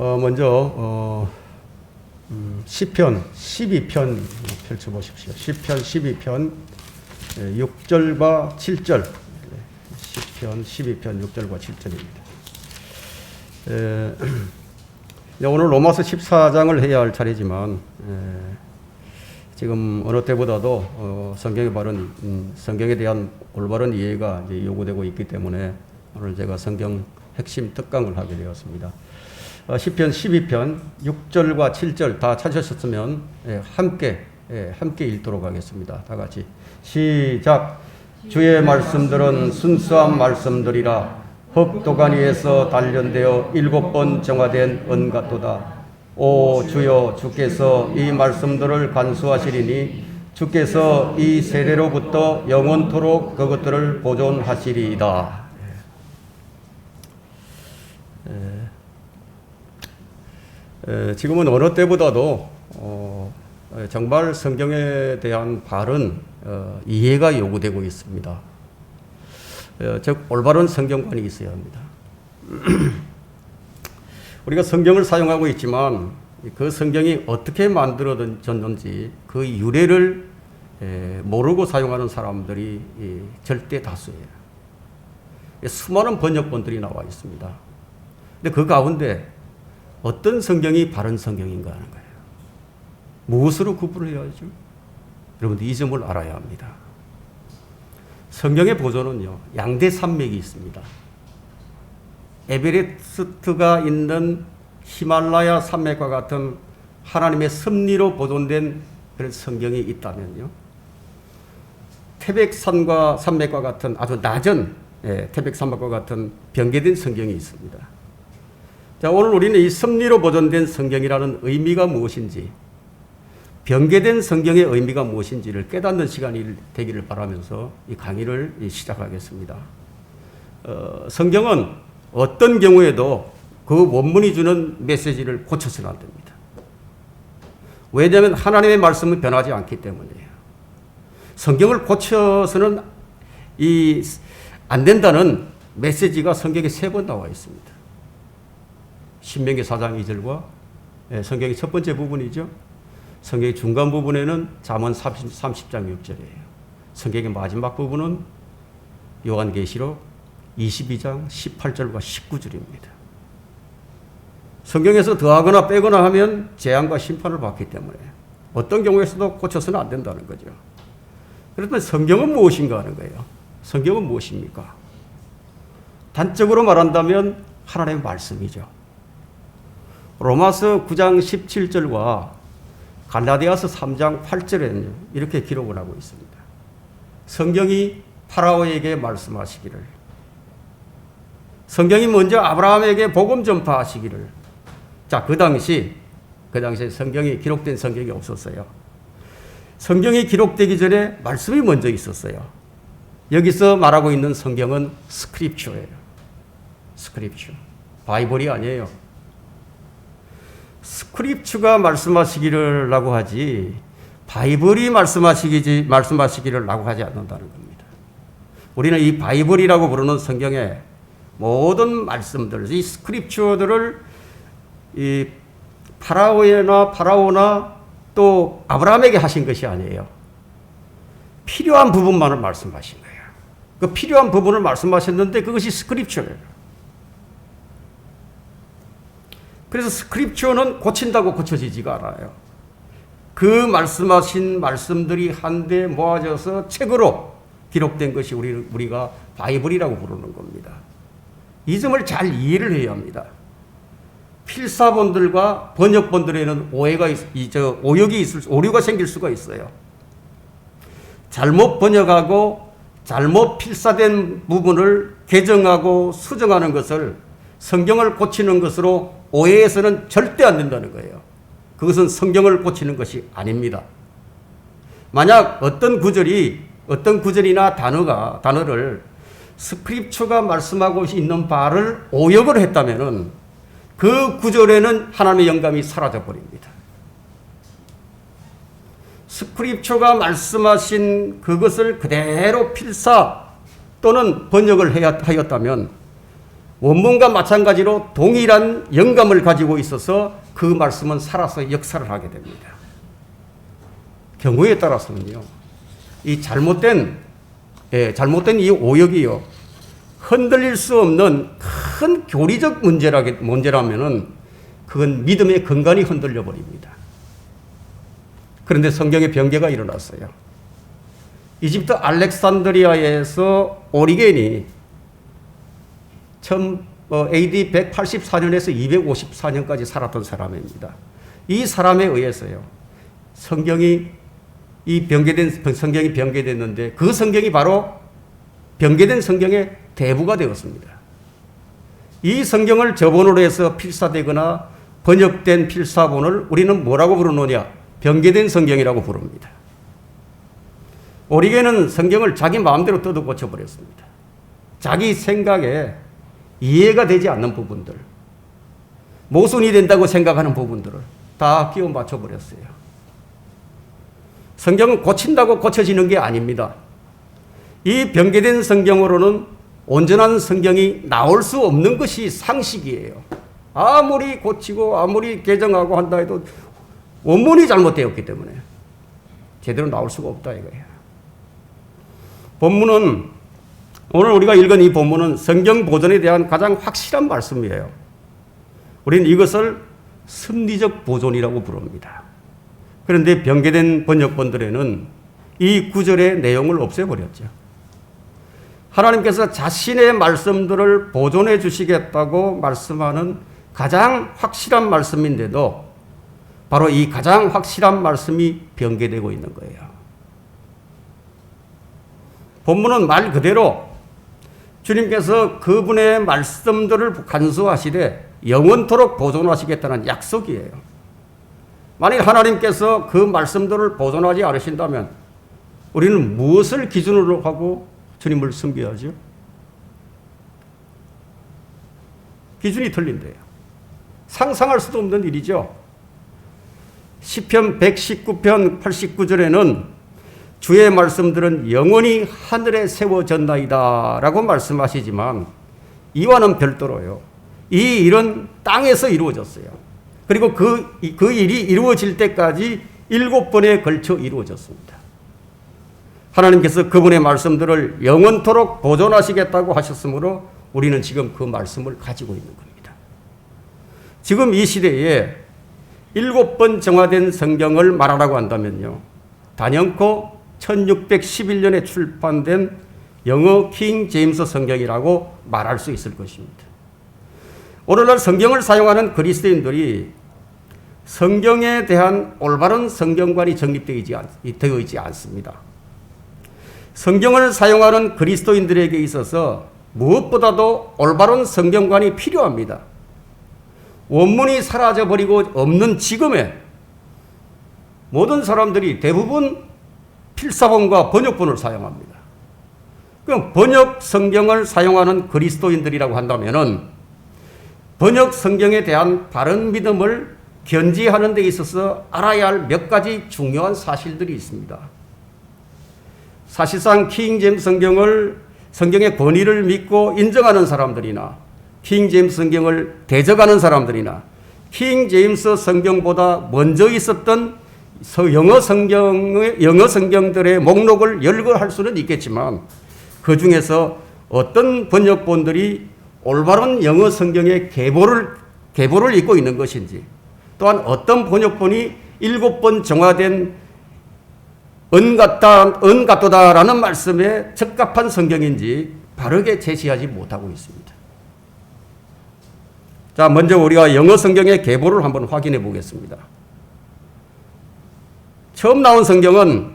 먼저 시편 12편 펼쳐보십시오. 시편 12편 6절과 7절. 시편 12편 6절과 7절입니다. 오늘 로마서 14장을 해야 할 차례지만 지금 어느 때보다도 성경에 대한 올바른 이해가 이제 요구되고 있기 때문에 오늘 제가 성경 핵심 특강을 하게 되었습니다. 시편 12편 6절과 7절 다 찾으셨으면 함께 읽도록 하겠습니다. 다 같이 시작. 주의 말씀들은 순수한 말씀들이라. 흙도간 위에서 단련되어 7번 정화된 은 같도다. 오 주여, 주께서 이 말씀들을 간수하시리니 주께서 이 세대로부터 영원토록 그것들을 보존하시리이다. 지금은 어느 때보다도 정말 성경에 대한 바른 이해가 요구되고 있습니다. 즉 올바른 성경관이 있어야 합니다. 우리가 성경을 사용하고 있지만 그 성경이 어떻게 만들어졌는지 그 유래를 모르고 사용하는 사람들이 절대 다수예요. 수많은 번역본들이 나와 있습니다. 근데 그 가운데 어떤 성경이 바른 성경인가 하는 거예요. 무엇으로 구분을 해야죠? 여러분들 이 점을 알아야 합니다. 성경의 보존은요, 양대 산맥이 있습니다. 에베레스트가 있는 히말라야 산맥과 같은 하나님의 섭리로 보존된 그런 성경이 있다면요, 태백산과 산맥과 같은 아주 낮은 태백산맥과 같은 변개된 성경이 있습니다. 자, 오늘 우리는 이 섭리로 보존된 성경이라는 의미가 무엇인지, 변개된 성경의 의미가 무엇인지를 깨닫는 시간이 되기를 바라면서 이 강의를 시작하겠습니다. 성경은 어떤 경우에도 그 원문이 주는 메시지를 고쳐서는 안 됩니다. 왜냐하면 하나님의 말씀은 변하지 않기 때문이에요. 성경을 고쳐서는 안 된다는 메시지가 성경에 3번 나와 있습니다. 신명기 4장 2절과 성경의 첫 번째 부분이죠. 성경의 중간 부분에는 잠언 30장 6절이에요. 성경의 마지막 부분은 요한계시록 22장 18절과 19절입니다. 성경에서 더하거나 빼거나 하면 재앙과 심판을 받기 때문에 어떤 경우에서도 고쳐서는 안 된다는 거죠. 그렇다면 성경은 무엇인가 하는 거예요. 성경은 무엇입니까? 단적으로 말한다면 하나님의 말씀이죠. 로마서 9장 17절과 갈라디아서 3장 8절에는 이렇게 기록을 하고 있습니다. 성경이 파라오에게 말씀하시기를, 성경이 먼저 아브라함에게 복음 전파하시기를. 자, 그 당시에 성경이 기록된 성경이 없었어요. 성경이 기록되기 전에 말씀이 먼저 있었어요. 여기서 말하고 있는 성경은 스크립처예요. 스크립처. 바이블이 아니에요. 스크립처가 말씀하시기를 라고 하지 바이블이 말씀하시기를 라고 하지 않는다는 겁니다. 우리는 이 바이블이라고 부르는 성경의 모든 말씀들, 이 스크립처들을 이 파라오나 또 아브라함에게 하신 것이 아니에요. 필요한 부분만을 말씀하신 거예요. 그 필요한 부분을 말씀하셨는데 그것이 스크립처예요. 그래서 스크립처는 고친다고 고쳐지지가 않아요. 그 말씀하신 말씀들이 한데 모아져서 책으로 기록된 것이 우리가 바이블이라고 부르는 겁니다. 이 점을 잘 이해를 해야 합니다. 필사본들과 번역본들에는 오류가 생길 수가 있어요. 잘못 번역하고 잘못 필사된 부분을 개정하고 수정하는 것을 성경을 고치는 것으로 오해해서는 절대 안 된다는 거예요. 그것은 성경을 고치는 것이 아닙니다. 만약 어떤 구절이나 단어를 스크립처가 말씀하고 있는 바를 오역을 했다면은 그 구절에는 하나님의 영감이 사라져 버립니다. 스크립처가 말씀하신 그것을 그대로 필사 또는 번역을 하였다면 원문과 마찬가지로 동일한 영감을 가지고 있어서 그 말씀은 살아서 역사를 하게 됩니다. 경우에 따라서는요, 이 잘못된 이 오역이요, 흔들릴 수 없는 큰 교리적 문제라면은 그건 믿음의 근간이 흔들려 버립니다. 그런데 성경에 변개가 일어났어요. 이집트 알렉산드리아에서 오리겐이 AD 184년에서 254년까지 살았던 사람입니다. 이 사람에 의해서요, 성경이 변개됐는데 그 성경이 바로 변개된 성경의 대부가 되었습니다. 이 성경을 저본으로 해서 필사되거나 번역된 필사본을 우리는 뭐라고 부르느냐? 변개된 성경이라고 부릅니다. 오리겐은 성경을 자기 마음대로 뜯어 고쳐버렸습니다. 자기 생각에 이해가 되지 않는 부분들, 모순이 된다고 생각하는 부분들을 다 끼워 맞춰버렸어요. 성경은 고친다고 고쳐지는 게 아닙니다. 이 변개된 성경으로는 온전한 성경이 나올 수 없는 것이 상식이에요. 아무리 고치고 아무리 개정하고 한다 해도 원문이 잘못되었기 때문에 제대로 나올 수가 없다 이거예요. 본문은, 오늘 우리가 읽은 이 본문은 성경 보존에 대한 가장 확실한 말씀이에요. 우리는 이것을 섭리적 보존이라고 부릅니다. 그런데 변개된 번역본들에는 이 구절의 내용을 없애버렸죠. 하나님께서 자신의 말씀들을 보존해 주시겠다고 말씀하는 가장 확실한 말씀인데도 바로 이 가장 확실한 말씀이 변개되고 있는 거예요. 본문은 말 그대로 주님께서 그분의 말씀들을 간수하시되 영원토록 보존하시겠다는 약속이에요. 만일 하나님께서 그 말씀들을 보존하지 않으신다면 우리는 무엇을 기준으로 하고 주님을 섬겨야죠? 기준이 틀린데요. 상상할 수도 없는 일이죠. 시편 119편 89절에는 주의 말씀들은 영원히 하늘에 세워졌나이다 라고 말씀하시지만 이와는 별도로요, 이 일은 땅에서 이루어졌어요. 그리고 그 일이 이루어질 때까지 7번에 걸쳐 이루어졌습니다. 하나님께서 그분의 말씀들을 영원토록 보존하시겠다고 하셨으므로 우리는 지금 그 말씀을 가지고 있는 겁니다. 지금 이 시대에 7번 정화된 성경을 말하라고 한다면요, 단연코 1611년에 출판된 영어 킹 제임스 성경이라고 말할 수 있을 것입니다. 오늘날 성경을 사용하는 그리스도인들이 성경에 대한 올바른 성경관이 정립되어 있지 않습니다. 성경을 사용하는 그리스도인들에게 있어서 무엇보다도 올바른 성경관이 필요합니다. 원문이 사라져버리고 없는 지금에 모든 사람들이 대부분 필사본과 번역본을 사용합니다. 그럼 번역 성경을 사용하는 그리스도인들이라고 한다면은 번역 성경에 대한 바른 믿음을 견지하는 데 있어서 알아야 할 몇 가지 중요한 사실들이 있습니다. 사실상 킹 제임스 성경의 권위를 믿고 인정하는 사람들이나 킹 제임스 성경을 대적하는 사람들이나 킹 제임스 성경보다 먼저 있었던 영어 성경들의 목록을 열거할 수는 있겠지만 그 중에서 어떤 번역본들이 올바른 영어 성경의 계보를 잇고 있는 것인지, 또한 어떤 번역본이 7번 정화된 은같도다라는 말씀에 적합한 성경인지 바르게 제시하지 못하고 있습니다. 자, 먼저 우리가 영어 성경의 계보를 한번 확인해 보겠습니다. 처음 나온 성경은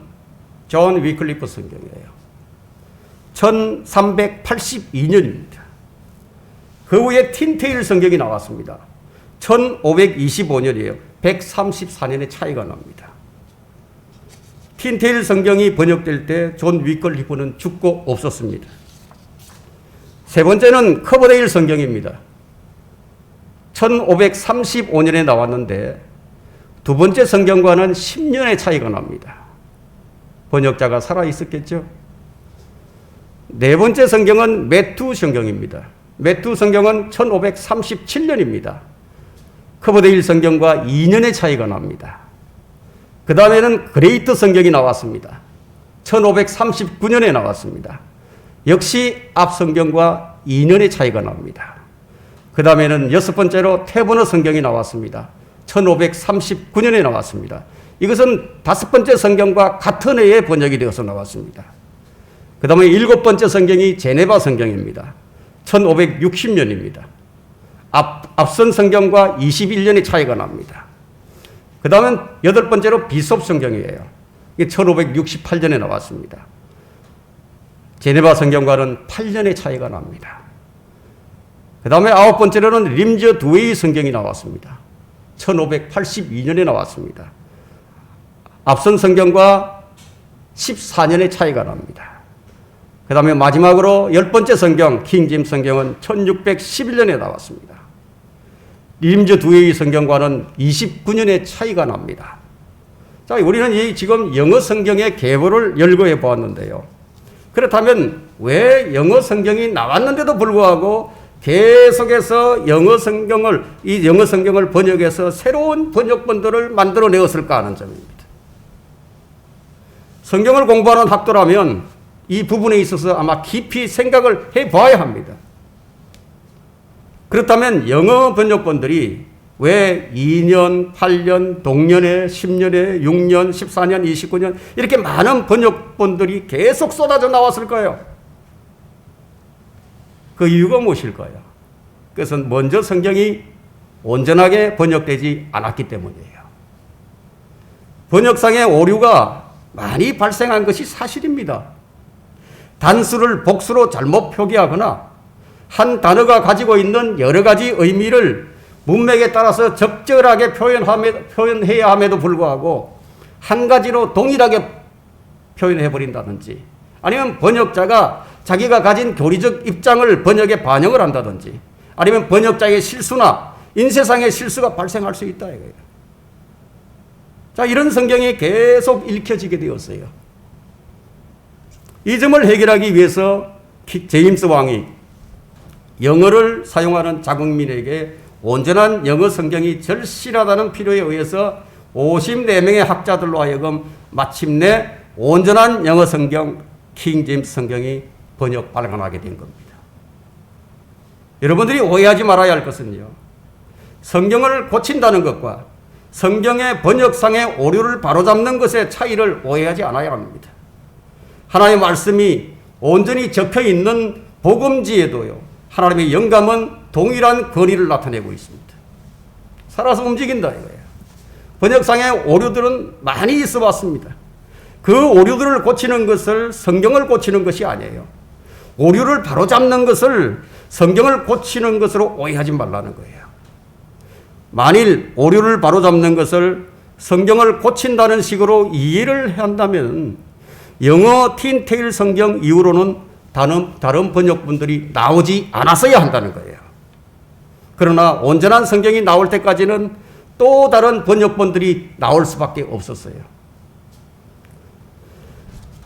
존 위클리프 성경이에요. 1382년입니다. 그 후에 틴테일 성경이 나왔습니다. 1525년이에요. 134년의 차이가 납니다. 틴테일 성경이 번역될 때 존 위클리프는 죽고 없었습니다. 세 번째는 커버데일 성경입니다. 1535년에 나왔는데 두 번째 성경과는 10년의 차이가 납니다. 번역자가 살아 있었겠죠? 네 번째 성경은 매튜 성경입니다. 매튜 성경은 1537년입니다. 커버데일 성경과 2년의 차이가 납니다. 그 다음에는 그레이트 성경이 나왔습니다. 1539년에 나왔습니다. 역시 앞 성경과 2년의 차이가 납니다. 그 다음에는 여섯 번째로 태번호 성경이 나왔습니다. 1539년에 나왔습니다. 이것은 다섯 번째 성경과 같은 해에 번역이 되어서 나왔습니다. 그 다음에 일곱 번째 성경이 제네바 성경입니다. 1560년입니다. 앞선 성경과 21년의 차이가 납니다. 그 다음은 여덟 번째로 비숍 성경이에요. 이게 1568년에 나왔습니다. 제네바 성경과는 8년의 차이가 납니다. 그 다음에 아홉 번째로는 림저 두웨이 성경이 나왔습니다. 1582년에 나왔습니다. 앞선 성경과 14년의 차이가 납니다. 그 다음에 마지막으로 열 번째 성경, 킹제임스 성경은 1611년에 나왔습니다. 림저 두웨이 성경과는 29년의 차이가 납니다. 자, 우리는 지금 영어 성경의 계보를 열거해 보았는데요. 그렇다면 왜 영어 성경이 나왔는데도 불구하고 계속해서 이 영어 성경을 번역해서 새로운 번역본들을 만들어내었을까 하는 점입니다. 성경을 공부하는 학도라면 이 부분에 있어서 아마 깊이 생각을 해 봐야 합니다. 그렇다면 영어 번역본들이 왜 2년, 8년, 동년회, 10년회, 6년, 14년, 29년 이렇게 많은 번역본들이 계속 쏟아져 나왔을까요? 그 이유가 무엇일까요? 그것은 먼저 성경이 온전하게 번역되지 않았기 때문이에요. 번역상의 오류가 많이 발생한 것이 사실입니다. 단수를 복수로 잘못 표기하거나 한 단어가 가지고 있는 여러 가지 의미를 문맥에 따라서 적절하게 표현해야 함에도 불구하고 한 가지로 동일하게 표현해버린다든지 아니면 번역자가 자기가 가진 교리적 입장을 번역에 반영을 한다든지 아니면 번역자의 실수나 인쇄상의 실수가 발생할 수 있다 이거예요. 자, 이런 성경이 계속 읽혀지게 되었어요. 이 점을 해결하기 위해서 제임스 왕이 영어를 사용하는 자국민에게 온전한 영어 성경이 절실하다는 필요에 의해서 54명의 학자들로 하여금 마침내 온전한 영어 성경 킹제임스 성경이 번역 발간하게 된 겁니다. 여러분들이 오해하지 말아야 할 것은요, 성경을 고친다는 것과 성경의 번역상의 오류를 바로잡는 것의 차이를 오해하지 않아야 합니다. 하나님의 말씀이 온전히 적혀 있는 복음지에도요, 하나님의 영감은 동일한 권위를 나타내고 있습니다. 살아서 움직인다 이거예요. 번역상의 오류들은 많이 있어 왔습니다. 그 오류들을 고치는 것을 성경을 고치는 것이 아니에요. 오류를 바로잡는 것을 성경을 고치는 것으로 오해하지 말라는 거예요. 만일 오류를 바로잡는 것을 성경을 고친다는 식으로 이해를 한다면 영어 틴테일 성경 이후로는 다른 번역본들이 나오지 않았어야 한다는 거예요. 그러나 온전한 성경이 나올 때까지는 또 다른 번역본들이 나올 수밖에 없었어요.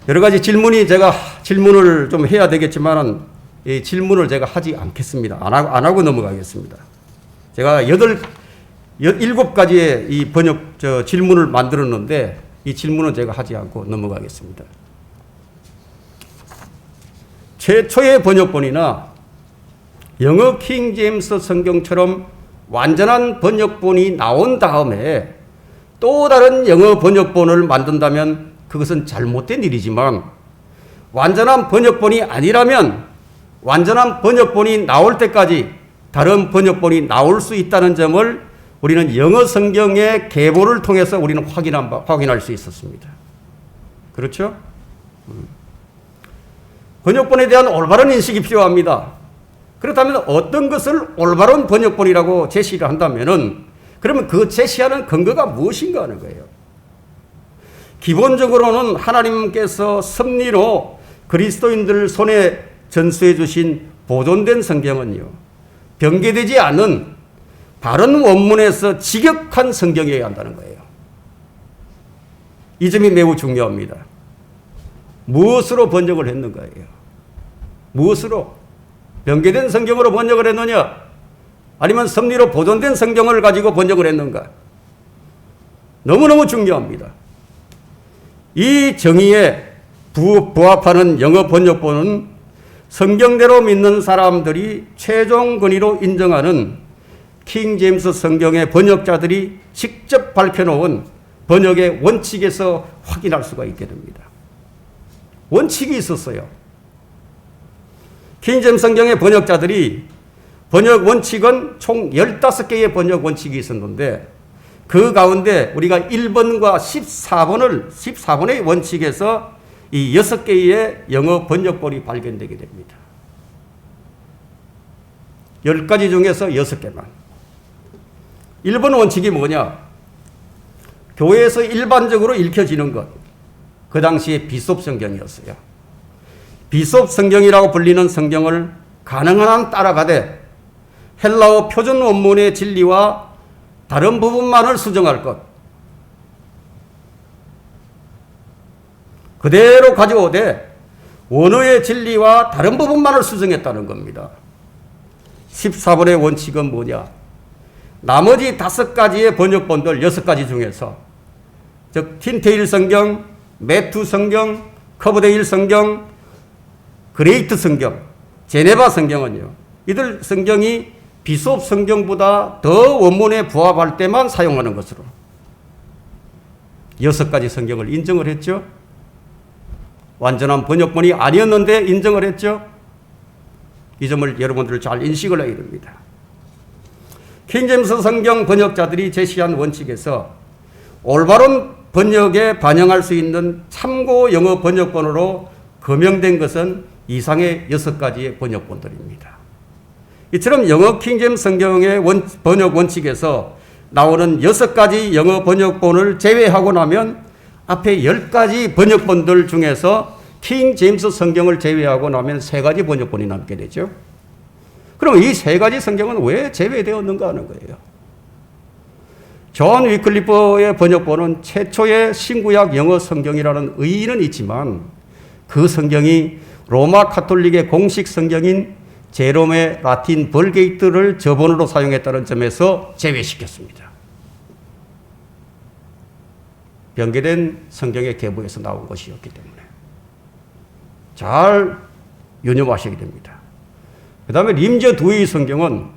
여러 가지 질문을 좀 해야 되겠지만 이 질문을 제가 하지 않겠습니다. 안 하고 넘어가겠습니다. 제가 7가지의 이 질문을 만들었는데 이 질문은 제가 하지 않고 넘어가겠습니다. 최초의 번역본이나 영어 킹제임스 성경처럼 완전한 번역본이 나온 다음에 또 다른 영어 번역본을 만든다면 그것은 잘못된 일이지만 완전한 번역본이 아니라면 완전한 번역본이 나올 때까지 다른 번역본이 나올 수 있다는 점을 우리는 영어 성경의 계보를 통해서 우리는 확인할 수 있었습니다. 그렇죠? 번역본에 대한 올바른 인식이 필요합니다. 그렇다면 어떤 것을 올바른 번역본이라고 제시를 한다면은 그러면 그 제시하는 근거가 무엇인가 하는 거예요. 기본적으로는 하나님께서 섭리로 그리스도인들 손에 전수해 주신 보존된 성경은요, 변개되지 않은 바른 원문에서 직역한 성경이어야 한다는 거예요. 이 점이 매우 중요합니다. 무엇으로 번역을 했는가예요. 무엇으로? 변개된 성경으로 번역을 했느냐? 아니면 섭리로 보존된 성경을 가지고 번역을 했는가? 너무너무 중요합니다. 이 정의에 부합하는 영어 번역본은 성경대로 믿는 사람들이 최종 권위로 인정하는 킹 제임스 성경의 번역자들이 직접 밝혀놓은 번역의 원칙에서 확인할 수가 있게 됩니다. 원칙이 있었어요. 킹 제임스 성경의 번역자들이 번역 원칙은 총 15개의 번역 원칙이 있었는데 그 가운데 우리가 1번과 14번의 원칙에서 이 6개의 영어 번역본이 발견되게 됩니다. 10가지 중에서 6개만. 1번 원칙이 뭐냐? 교회에서 일반적으로 읽혀지는 것. 그 당시에 비숍 성경이었어요. 비숍 성경이라고 불리는 성경을 가능한 한 따라가되 헬라어 표준 원문의 진리와 다른 부분만을 수정할 것. 그대로 가져오되 원어의 진리와 다른 부분만을 수정했다는 겁니다. 14번의 원칙은 뭐냐? 나머지 5가지의 번역본들 6가지 중에서 즉 틴테일 성경, 매튜 성경, 커버데일 성경, 그레이트 성경, 제네바 성경은요. 이들 성경이 비숍 성경보다 더 원문에 부합할 때만 사용하는 것으로 6가지 성경을 인정을 했죠. 완전한 번역본이 아니었는데 인정을 했죠. 이 점을 여러분들 잘 인식을 해야 됩니다. 킹제임스 성경 번역자들이 제시한 원칙에서 올바른 번역에 반영할 수 있는 참고 영어 번역본으로 거명된 것은 이상의 6가지의 번역본들입니다. 이처럼 영어 킹제임스 성경의 번역 원칙에서 나오는 6가지 영어 번역본을 제외하고 나면 앞에 10가지 번역본들 중에서 킹제임스 성경을 제외하고 나면 3가지 번역본이 남게 되죠. 그럼 이 3가지 성경은 왜 제외되었는가 하는 거예요. 존 위클리프의 번역본은 최초의 신구약 영어 성경이라는 의의는 있지만 그 성경이 로마 카톨릭의 공식 성경인 제롬의 라틴 벌게이트를 저번으로 사용했다는 점에서 제외시켰습니다. 변개된 성경의 계보에서 나온 것이었기 때문에 잘 유념하셔야 됩니다. 그 다음에 림저 두웨이 성경은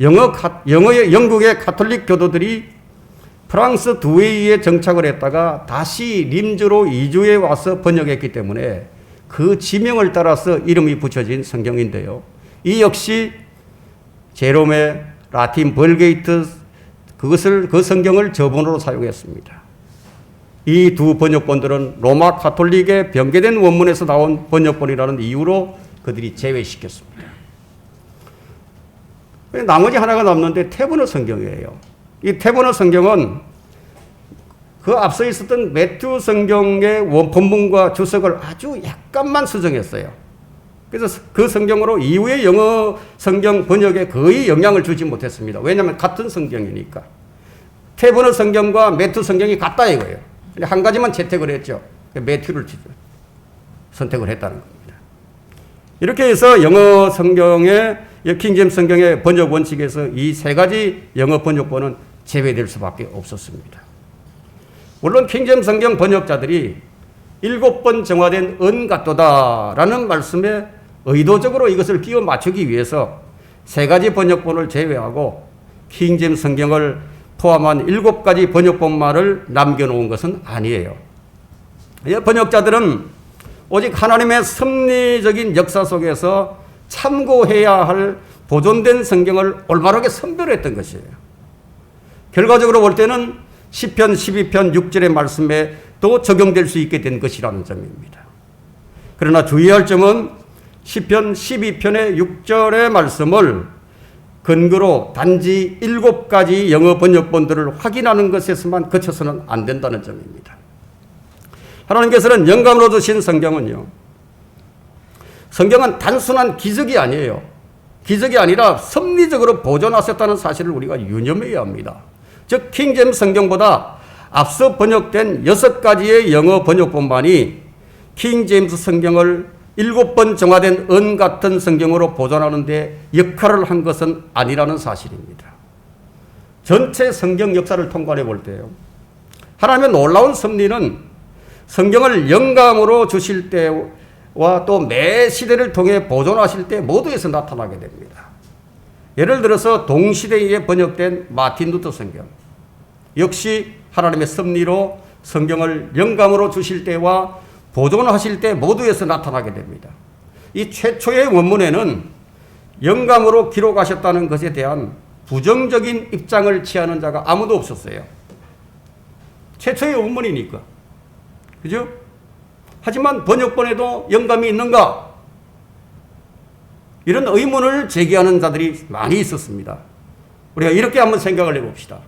영국의 카톨릭 교도들이 프랑스 두웨이에 정착을 했다가 다시 림저로 이주해 와서 번역했기 때문에 그 지명을 따라서 이름이 붙여진 성경인데요. 이 역시 제롬의 라틴 벌게이트 그 성경을 저본으로 사용했습니다. 이 두 번역본들은 로마 카톨릭의 변개된 원문에서 나온 번역본이라는 이유로 그들이 제외시켰습니다. 나머지 하나가 남는데 테브너 성경이에요. 이 테브너 성경은 그 앞서 있었던 매튜 성경의 본문과 주석을 아주 약간만 수정했어요. 그래서 그 성경으로 이후의 영어 성경 번역에 거의 영향을 주지 못했습니다. 왜냐하면 같은 성경이니까. 테브너 성경과 매튜 성경이 같다 이거예요. 한 가지만 채택을 했죠. 매튜를 선택을 했다는 겁니다. 이렇게 해서 영어 성경의 킹제임스 성경의 번역 원칙에서 이 3가지 영어 번역본은 제외될 수밖에 없었습니다. 물론 킹제임스 성경 번역자들이 7번 정화된 은같도다라는 말씀에 의도적으로 이것을 끼워 맞추기 위해서 3가지 번역본을 제외하고 킹제임스 성경을 포함한 7가지 번역본만을 남겨놓은 것은 아니에요. 번역자들은 오직 하나님의 섭리적인 역사 속에서 참고해야 할 보존된 성경을 올바르게 선별했던 것이에요. 결과적으로 볼 때는 시편 12편 6절의 말씀에 또 적용될 수 있게 된 것이라는 점입니다. 그러나 주의할 점은 시편 12편의 6절의 말씀을 근거로 단지 7가지 영어 번역본들을 확인하는 것에서만 그쳐서는 안 된다는 점입니다. 하나님께서는 영감으로 주신 성경은 단순한 기적이 아니에요. 기적이 아니라 섭리적으로 보존하셨다는 사실을 우리가 유념해야 합니다. 즉 킹제임스 성경보다 앞서 번역된 6가지의 영어 번역본만이 킹제임스 성경을 7번 정화된 은 같은 성경으로 보존하는 데 역할을 한 것은 아니라는 사실입니다. 전체 성경 역사를 통관해 볼 때요, 하나님의 놀라운 섭리는 성경을 영감으로 주실 때와 또 매 시대를 통해 보존하실 때 모두에서 나타나게 됩니다. 예를 들어서 동시대에 번역된 마틴 루터 성경, 역시 하나님의 섭리로 성경을 영감으로 주실 때와 보존하실 때 모두에서 나타나게 됩니다. 이 최초의 원문에는 영감으로 기록하셨다는 것에 대한 부정적인 입장을 취하는 자가 아무도 없었어요. 최초의 원문이니까. 그죠? 하지만 번역본에도 영감이 있는가? 이런 의문을 제기하는 자들이 많이 있었습니다. 우리가 이렇게 한번 생각을 해봅시다.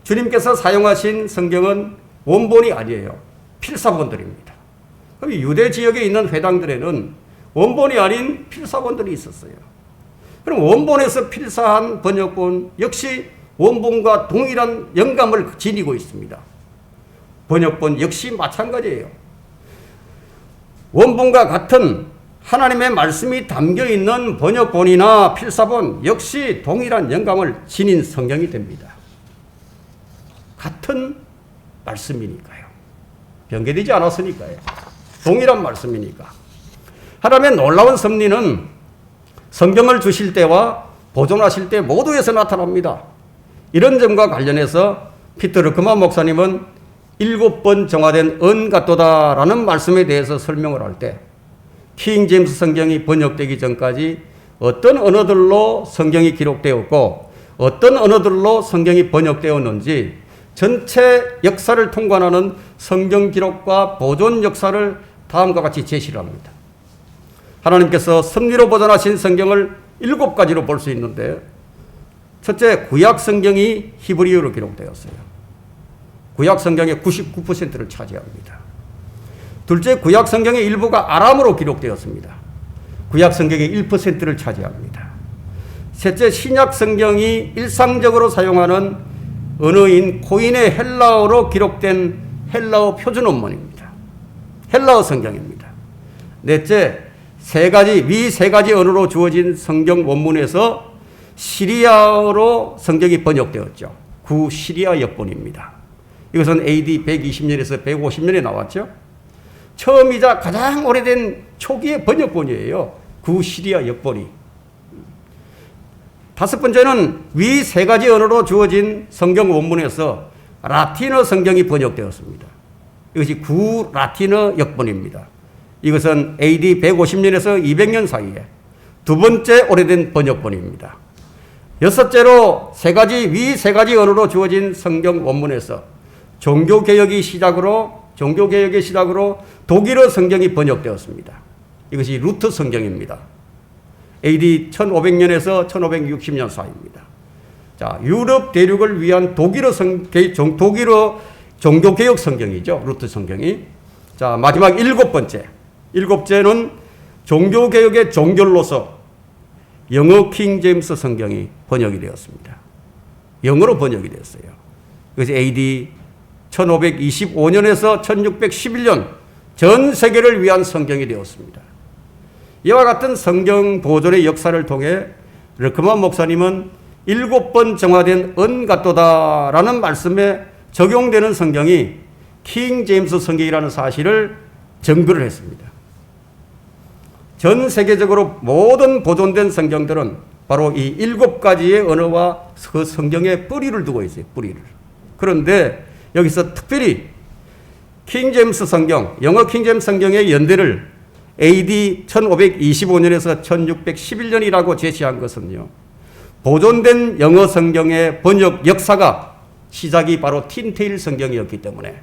주님께서 사용하신 성경은 원본이 아니에요. 필사본들입니다. 그럼 유대 지역에 있는 회당들에는 원본이 아닌 필사본들이 있었어요. 그럼 원본에서 필사한 번역본 역시 원본과 동일한 영감을 지니고 있습니다. 번역본 역시 마찬가지예요. 원본과 같은 하나님의 말씀이 담겨있는 번역본이나 필사본 역시 동일한 영감을 지닌 성경이 됩니다. 같은 말씀이니까요. 변개되지 않았으니까요. 동일한 말씀이니까. 하나님의 놀라운 섭리는 성경을 주실 때와 보존하실 때 모두에서 나타납니다. 이런 점과 관련해서 피터 르크만 목사님은 7번 정화된 은 같도다라는 말씀에 대해서 설명을 할 때 킹 제임스 성경이 번역되기 전까지 어떤 언어들로 성경이 기록되었고 어떤 언어들로 성경이 번역되었는지 전체 역사를 통관하는 성경 기록과 보존 역사를 다음과 같이 제시를 합니다. 하나님께서 섭리로 보존하신 성경을 7가지로 볼 수 있는데, 첫째, 구약 성경이 히브리어로 기록되었어요. 구약 성경의 99%를 차지합니다. 둘째, 구약 성경의 일부가 아람어로 기록되었습니다. 구약 성경의 1%를 차지합니다. 셋째, 신약 성경이 일상적으로 사용하는 언어인 코인의 헬라어로 기록된 헬라어 표준 원문입니다. 헬라어 성경입니다. 넷째, 위 세 가지 언어로 주어진 성경 원문에서 시리아어로 성경이 번역되었죠. 구시리아 역본입니다. 이것은 AD 120년에서 150년에 나왔죠. 처음이자 가장 오래된 초기의 번역본이에요. 구시리아 역본이. 다섯 번째는 위 세 가지 언어로 주어진 성경 원문에서 라틴어 성경이 번역되었습니다. 이것이 구라틴어 역본입니다. 이것은 AD 150년에서 200년 사이에 두 번째 오래된 번역본입니다. 여섯째로 위 세 가지 언어로 주어진 성경 원문에서 종교개혁의 시작으로 독일어 성경이 번역되었습니다. 이것이 루터 성경입니다. AD 1500년에서 1560년 사이입니다. 자, 유럽 대륙을 위한 독일어 종교개혁 성경이죠. 루터 성경이. 자, 마지막 일곱째는 종교개혁의 종결로서 영어 킹 제임스 성경이 번역이 되었습니다. 영어로 번역이 되었어요. 그래서 AD 1525년에서 1611년 전 세계를 위한 성경이 되었습니다. 이와 같은 성경 보존의 역사를 통해 르크만 목사님은 7번 정화된 은 같도다라는 말씀에 적용되는 성경이 킹 제임스 성경이라는 사실을 증거를 했습니다. 전 세계적으로 모든 보존된 성경들은 바로 이 7가지의 언어와 그 성경의 뿌리를 두고 있어요. 뿌리를. 그런데 여기서 특별히 킹 제임스 성경, 영어 킹 제임스 성경의 연대를 AD 1525년에서 1611년이라고 제시한 것은요, 보존된 영어 성경의 번역 역사가 시작이 바로 틴테일 성경이었기 때문에,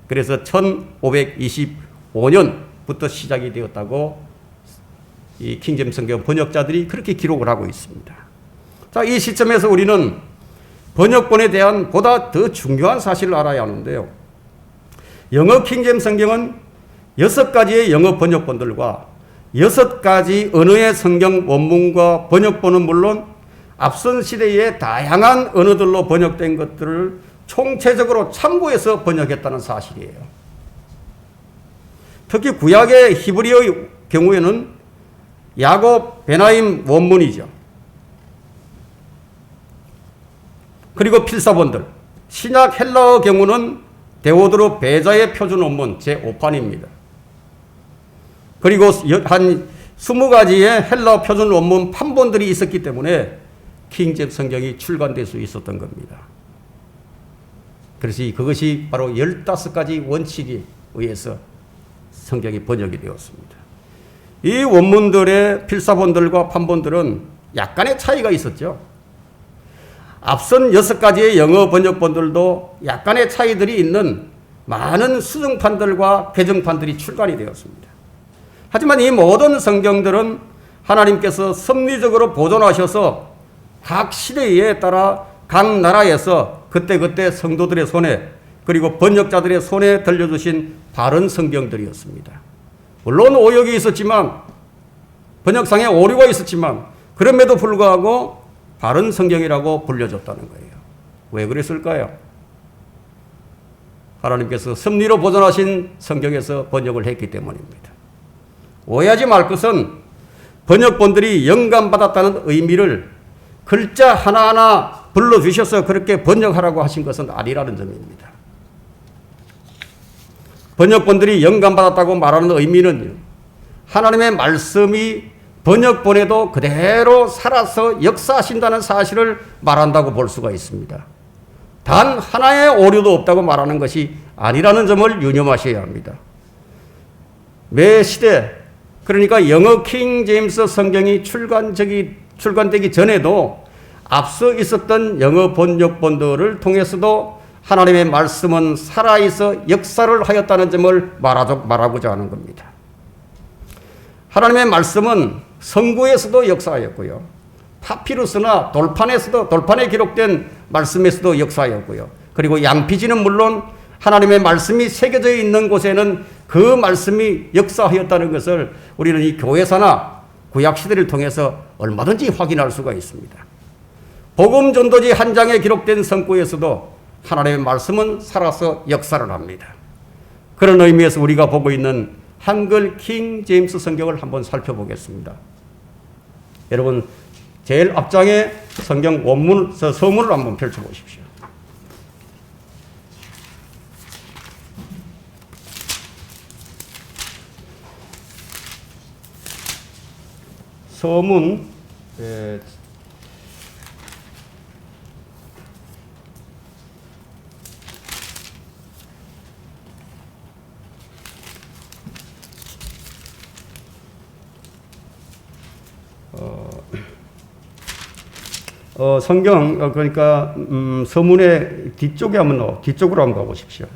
그래서 1525년부터 시작이 되었다고 이 킹제임스 성경 번역자들이 그렇게 기록을 하고 있습니다. 자, 이 시점에서 우리는 번역본에 대한 보다 더 중요한 사실을 알아야 하는데요. 영어 킹제임스 성경은 6가지의 영어 번역본들과 6가지 언어의 성경 원문과 번역본은 물론 앞선 시대의 다양한 언어들로 번역된 것들을 총체적으로 참고해서 번역했다는 사실이에요. 특히 구약의 히브리어 경우에는 야곱 베나임 원문이죠. 그리고 필사본들, 신약 헬라어 경우는 데오드로 베자의 표준 원문 제5판입니다. 그리고 한 20가지의 헬라어 표준 원문 판본들이 있었기 때문에 킹제임스 성경이 출간될 수 있었던 겁니다. 그래서 그것이 바로 15가지 원칙에 의해서 성경이 번역이 되었습니다. 이 원문들의 필사본들과 판본들은 약간의 차이가 있었죠. 앞선 6가지의 영어 번역본들도 약간의 차이들이 있는 많은 수정판들과 개정판들이 출간이 되었습니다. 하지만 이 모든 성경들은 하나님께서 섭리적으로 보존하셔서 각 시대에 따라 각 나라에서 그때그때 성도들의 손에 그리고 번역자들의 손에 들려주신 바른 성경들이었습니다. 물론 오역이 있었지만 번역상에 오류가 있었지만 그럼에도 불구하고 바른 성경이라고 불려졌다는 거예요. 왜 그랬을까요? 하나님께서 섭리로 보존하신 성경에서 번역을 했기 때문입니다. 오해하지 말 것은 번역본들이 영감받았다는 의미를 글자 하나하나 불러주셔서 그렇게 번역하라고 하신 것은 아니라는 점입니다. 번역본들이 영감받았다고 말하는 의미는 하나님의 말씀이 번역본에도 그대로 살아서 역사하신다는 사실을 말한다고 볼 수가 있습니다. 단 하나의 오류도 없다고 말하는 것이 아니라는 점을 유념하셔야 합니다. 매 시대, 그러니까 영어 킹 제임스 성경이 출간되기 전에도 앞서 있었던 영어 번역본들을 통해서도 하나님의 말씀은 살아있어 역사를 하였다는 점을 말하고자 하는 겁니다. 하나님의 말씀은 성구에서도 역사하였고요. 파피루스나 돌판에 기록된 말씀에서도 역사하였고요. 그리고 양피지는 물론 하나님의 말씀이 새겨져 있는 곳에는 그 말씀이 역사하였다는 것을 우리는 이 교회사나 구약시대를 통해서 얼마든지 확인할 수가 있습니다. 복음 전도지 한 장에 기록된 성구에서도 하나님의 말씀은 살아서 역사를 합니다. 그런 의미에서 우리가 보고 있는 한글 킹 제임스 성경을 한번 살펴보겠습니다. 여러분 제일 앞장에 성경 원문 서문을 한번 펼쳐보십시오. 서문 성경 그러니까 서문의 뒤쪽으로 한번 가보십시오.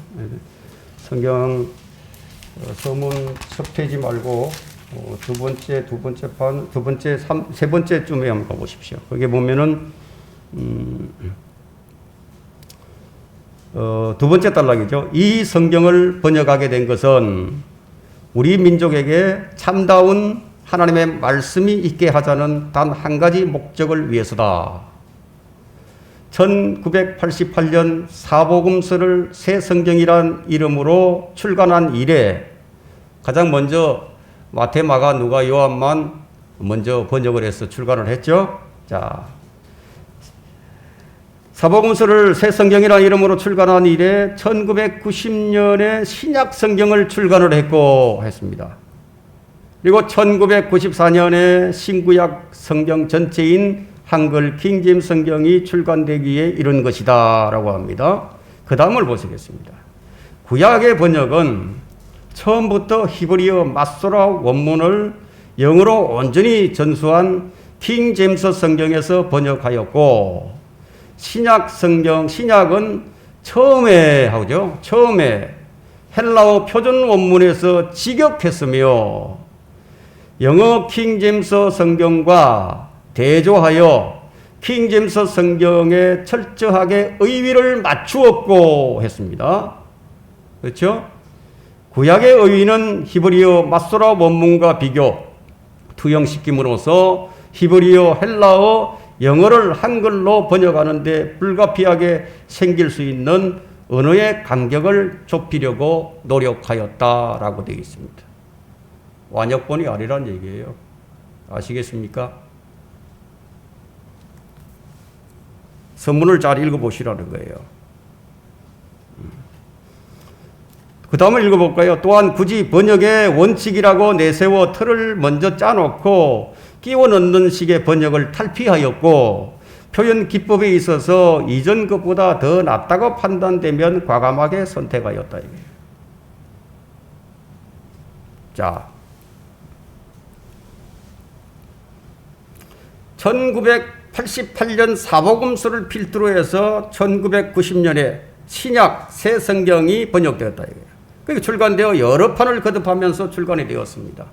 성경 서문 첫 페이지 말고 세 번째쯤에 한번 가보십시오. 거기에 보면은 두 번째 단락이죠. 이 성경을 번역하게 된 것은 우리 민족에게 참다운 하나님의 말씀이 있게 하자는 단 한 가지 목적을 위해서다. 1988년 사복음서를 새 성경이란 이름으로 출간한 이래 가장 먼저 마태, 마가, 누가, 요한만 먼저 번역을 해서 출간을 했죠. 자, 사복음서를 새 성경이라는 이름으로 출간한 이래 1990년에 신약 성경을 출간을 했습니다. 그리고 1994년에 신구약 성경 전체인 한글 킹제임스 성경이 출간되기에 이른 것이다 라고 합니다. 그 다음을 보시겠습니다. 구약의 번역은 처음부터 히브리어 마소라 원문을 영어로 온전히 전수한 킹제임스 성경에서 번역하였고, 신약은 처음에 헬라어 표준 원문에서 직역했으며 영어 킹제임스 성경과 대조하여 킹제임스 성경에 철저하게 의위를 맞추었고 했습니다. 그렇죠? 구약의 의위는 히브리어 마소라 원문과 비교, 투영시킴으로써 히브리어, 헬라어, 영어를 한글로 번역하는 데 불가피하게 생길 수 있는 언어의 간격을 좁히려고 노력하였다라고 되어 있습니다. 완역본이 아니란 얘기예요. 아시겠습니까? 선문을 잘 읽어보시라는 거예요. 그 다음을 읽어볼까요? 또한 굳이 번역의 원칙이라고 내세워 틀을 먼저 짜놓고 끼워 넣는 식의 번역을 탈피하였고, 표현 기법에 있어서 이전 것보다 더 낫다고 판단되면 과감하게 선택하였다. 자, 1988년 사복음서를 필두로 해서 1990년에 신약 새 성경이 번역되었다. 그게 출간되어 여러 판을 거듭하면서 출간이 되었습니다.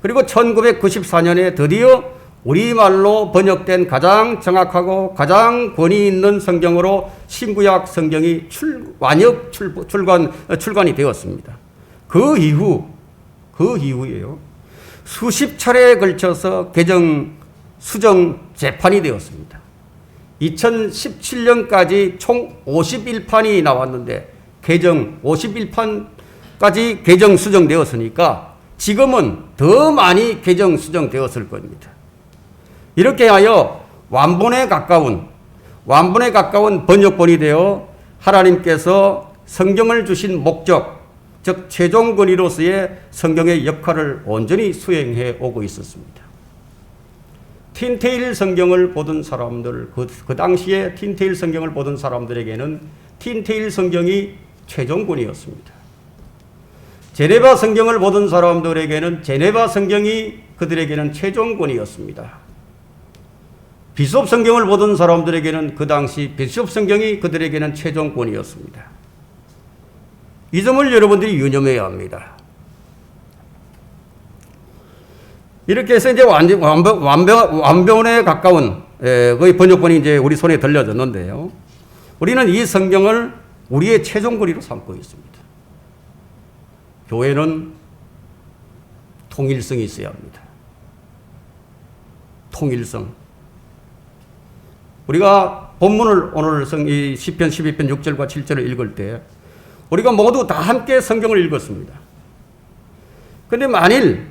그리고 1994년에 드디어 우리말로 번역된 가장 정확하고 가장 권위 있는 성경으로 신구약 성경이 출간이 되었습니다. 그 이후에요. 수십 차례에 걸쳐서 개정, 수정, 재판이 되었습니다. 2017년까지 총 51판이 나왔는데 개정 51판까지 개정, 수정되었으니까 지금은 더 많이 개정, 수정되었을 겁니다. 이렇게 하여 완본에 가까운 번역본이 되어 하나님께서 성경을 주신 목적, 즉 최종 권위로서의 성경의 역할을 온전히 수행해 오고 있었습니다. 틴테일 성경을 보던 사람들, 그 당시에 틴테일 성경을 보던 사람들에게는 틴테일 성경이 최종권이었습니다. 제네바 성경을 보던 사람들에게는 제네바 성경이 그들에게는 최종권이었습니다. 비숍 성경을 보던 사람들에게는 그 당시 비숍 성경이 그들에게는 최종권이었습니다. 이 점을 여러분들이 유념해야 합니다. 이렇게 해서 이제 완변에 가까운 거의 번역본이 이제 우리 손에 들려졌는데요. 우리는 이 성경을 우리의 최종 권위로 삼고 있습니다. 교회는 통일성이 있어야 합니다. 통일성. 우리가 본문을 오늘 이 시편 12편 6절과 7절을 읽을 때 우리가 모두 다 함께 성경을 읽었습니다. 그런데 만일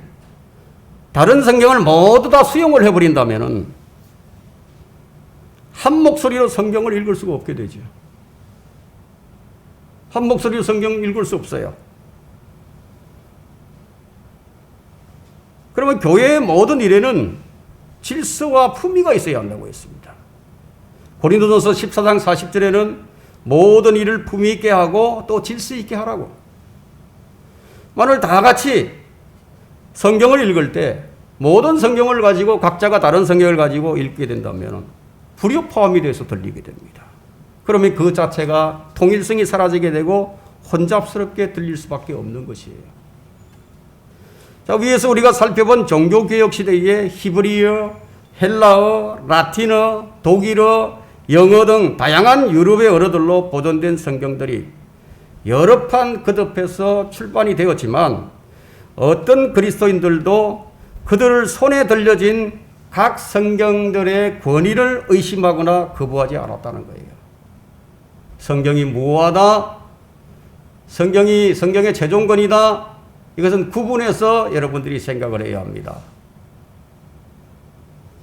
다른 성경을 모두 다 수용을 해버린다면 한 목소리로 성경을 읽을 수가 없게 되죠. 한 목소리로 성경을 읽을 수 없어요. 그러면 교회의 모든 일에는 질서와 품위가 있어야 한다고 했습니다. 고린도전서 14장 40절에는 모든 일을 품위 있게 하고 또 질서 있게 하라고. 만일 다 같이 성경을 읽을 때 모든 성경을 가지고 각자가 다른 성경을 가지고 읽게 된다면 불협화음이 돼서 들리게 됩니다. 그러면 그 자체가 통일성이 사라지게 되고 혼잡스럽게 들릴 수밖에 없는 것이에요. 자, 위에서 우리가 살펴본 종교개혁 시대에 히브리어, 헬라어, 라틴어, 독일어, 영어 등 다양한 유럽의 언어들로 보존된 성경들이 여러 판 거듭해서 출판이 되었지만 어떤 그리스도인들도 그들 손에 들려진 각 성경들의 권위를 의심하거나 거부하지 않았다는 거예요. 성경이 무효하다, 성경의 최종 권위다, 이것은 구분해서 여러분들이 생각을 해야 합니다.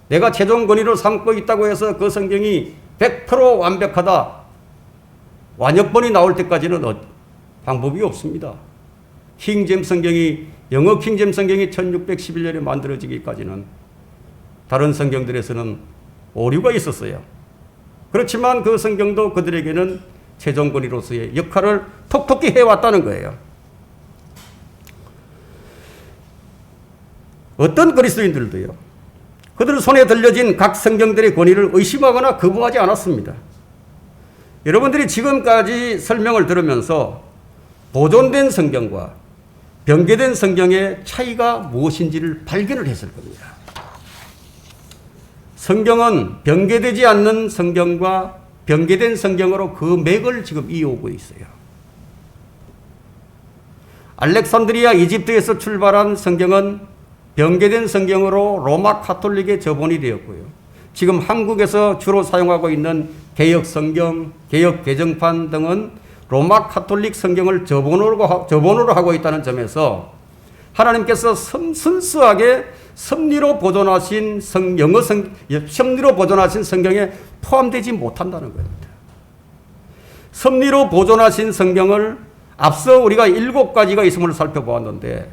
내가 최종 권위로 삼고 있다고 해서 그 성경이 100% 완벽하다, 완역본이 나올 때까지는 방법이 없습니다. 영어 킹잼 성경이 1611년에 만들어지기까지는 다른 성경들에서는 오류가 있었어요. 그렇지만 그 성경도 그들에게는 최종 권위로서의 역할을 톡톡히 해왔다는 거예요. 어떤 그리스도인들도요, 그들 손에 들려진 각 성경들의 권위를 의심하거나 거부하지 않았습니다. 여러분들이 지금까지 설명을 들으면서 보존된 성경과 변개된 성경의 차이가 무엇인지를 발견을 했을 겁니다. 성경은 변개되지 않는 성경과 변개된 성경으로 그 맥을 지금 이어오고 있어요. 알렉산드리아 이집트에서 출발한 성경은 변개된 성경으로 로마 카톨릭에 접원이 되었고요. 지금 한국에서 주로 사용하고 있는 개역 성경, 개역 개정판 등은 로마 카톨릭 성경을 저본으로 하고 있다는 점에서 하나님께서 순수하게 섭리로 보존하신 섭리로 보존하신 성경에 포함되지 못한다는 겁니다. 섭리로 보존하신 성경을 앞서 우리가 7가지가 있음을 살펴보았는데,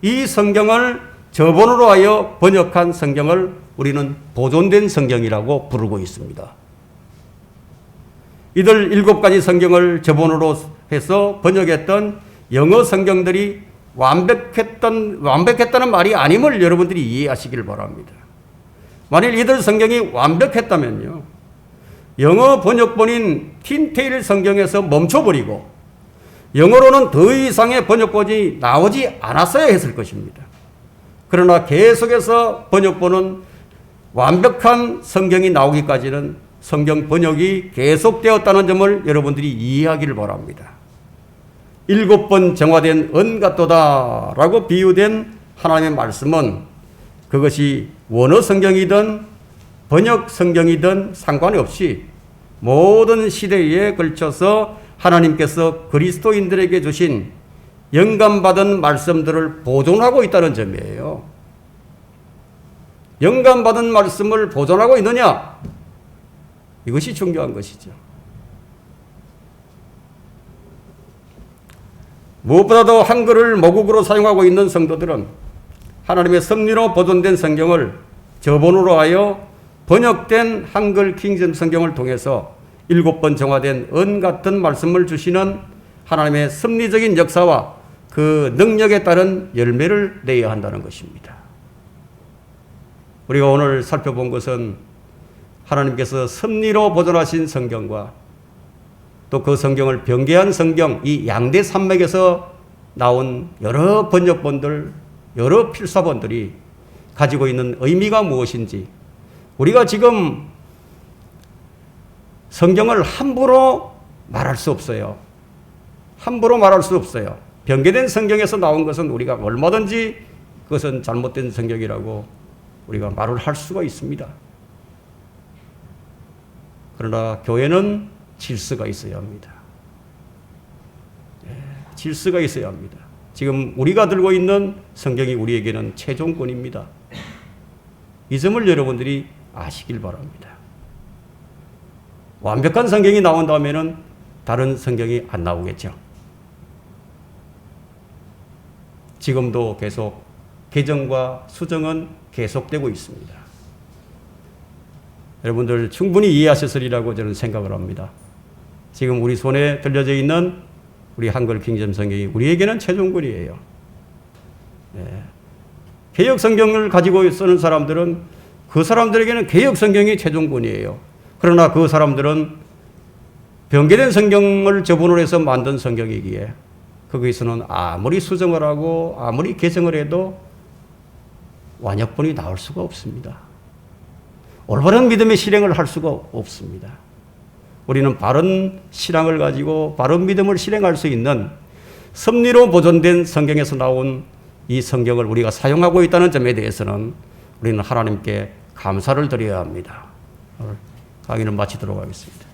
이 성경을 저본으로 하여 번역한 성경을 우리는 보존된 성경이라고 부르고 있습니다. 이들 7가지 성경을 저본으로 해서 번역했던 영어 성경들이 완벽했다는 말이 아님을 여러분들이 이해하시길 바랍니다. 만일 이들 성경이 완벽했다면요, 영어 번역본인 틴테일 성경에서 멈춰버리고 영어로는 더 이상의 번역본이 나오지 않았어야 했을 것입니다. 그러나 계속해서 번역본은 완벽한 성경이 나오기까지는 성경 번역이 계속되었다는 점을 여러분들이 이해하기를 바랍니다. 7번 정화된 은 같도다 라고 비유된 하나님의 말씀은 그것이 원어 성경이든 번역 성경이든 상관이 없이 모든 시대에 걸쳐서 하나님께서 그리스도인들에게 주신 영감받은 말씀들을 보존하고 있다는 점이에요. 영감받은 말씀을 보존하고 있느냐? 이것이 중요한 것이죠. 무엇보다도 한글을 모국어로 사용하고 있는 성도들은 하나님의 섭리로 보존된 성경을 저본으로 하여 번역된 한글 킹잼 성경을 통해서 7번 정화된 은 같은 말씀을 주시는 하나님의 섭리적인 역사와 그 능력에 따른 열매를 내야 한다는 것입니다. 우리가 오늘 살펴본 것은 하나님께서 섭리로 보존하신 성경과 또 그 성경을 변개한 성경, 이 양대 산맥에서 나온 여러 번역본들, 여러 필사본들이 가지고 있는 의미가 무엇인지, 우리가 지금 성경을 함부로 말할 수 없어요. 함부로 말할 수 없어요. 변개된 성경에서 나온 것은 우리가 얼마든지 그것은 잘못된 성경이라고 우리가 말을 할 수가 있습니다. 그러나 교회는 질서가 있어야 합니다. 질서가 있어야 합니다. 지금 우리가 들고 있는 성경이 우리에게는 최종권입니다. 이 점을 여러분들이 아시길 바랍니다. 완벽한 성경이 나온다면 다른 성경이 안 나오겠죠. 지금도 계속 개정과 수정은 계속되고 있습니다. 여러분들 충분히 이해하셨으리라고 저는 생각을 합니다. 지금 우리 손에 들려져 있는 우리 한글 킹잼 성경이 우리에게는 최종권이에요. 개역 성경을 가지고 쓰는 사람들은 그 사람들에게는 개역 성경이 최종권이에요. 그러나 그 사람들은 변개된 성경을 저본으로 해서 만든 성경이기에 거기서는 아무리 수정을 하고 아무리 개정을 해도 완역본이 나올 수가 없습니다. 올바른 믿음의 실행을 할 수가 없습니다. 우리는 바른 신앙을 가지고 바른 믿음을 실행할 수 있는 섭리로 보존된 성경에서 나온 이 성경을 우리가 사용하고 있다는 점에 대해서는 우리는 하나님께 감사를 드려야 합니다. 오늘 강의를 마치도록 하겠습니다.